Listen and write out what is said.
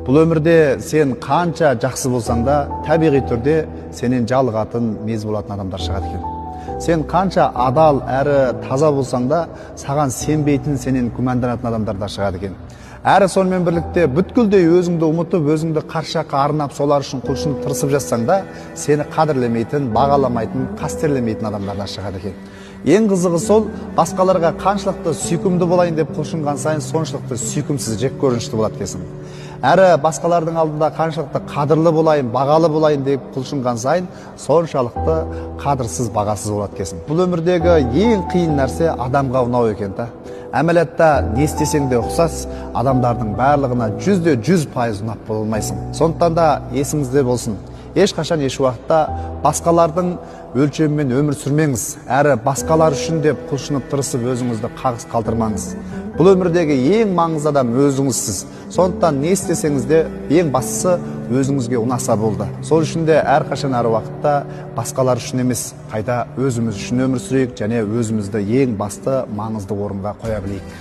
Бұл өмірде сен қанша жақсы болсаң да, табиғи түрде сенен жалығатын, мез болатын адамдар шығады екен. Сен қанша адал әрі таза болсаң да, саған сенбейтін, сенен күмәнданатын адамдар да шығады екен. Әрі сонымен бірлікте бүткілдей өзіңді ұмытып, өзіңді қарсы жаққа арнап, солар үшін құлшынып тырысып жатсаң да, сені қадірлемейтін, бағаламайтын, қастерлемейтін адамдар да шығады екен. Ең қызығы сол, басқаларға қаншалықты сүйкімді болайын деп құлшынған сайын, соншалықты сүйкімсіз, жек көрінішті болады екенсің. Әрі басқалардың алдында қаншалықты қадірлі болайын, бағалы болайын деп құлшынған сайын, соншалықты қадірсіз, бағасыз болады екенсің. Бұл өмірдегі ең қиын нәрсе адамға ұнау екен та. Әмәлиятта не істесең де ұқсас, адамдардың барлығына 100% ұнап бола алмайсың. Сондықтан да есіңізде болсын, ешқашан еш уақытта басқалардың өлшемімен өмір сүрмеңіз, әрі басқалар үшін деп құлшынып тырысып өзіңізді қағыс қалдырмаңыз. Бұл өмірдегі ең маңызды адам өзіңізсіз. Сондықтан не істесеңіз де ең бастысы өзіңізге ұнаса болды. Сол үшін де әрқашан әр уақытта басқалар үшін емес, қайта өзіміз үшін өмір сүрейік және өзімізді ең басты маңызды орынға қоя білейік.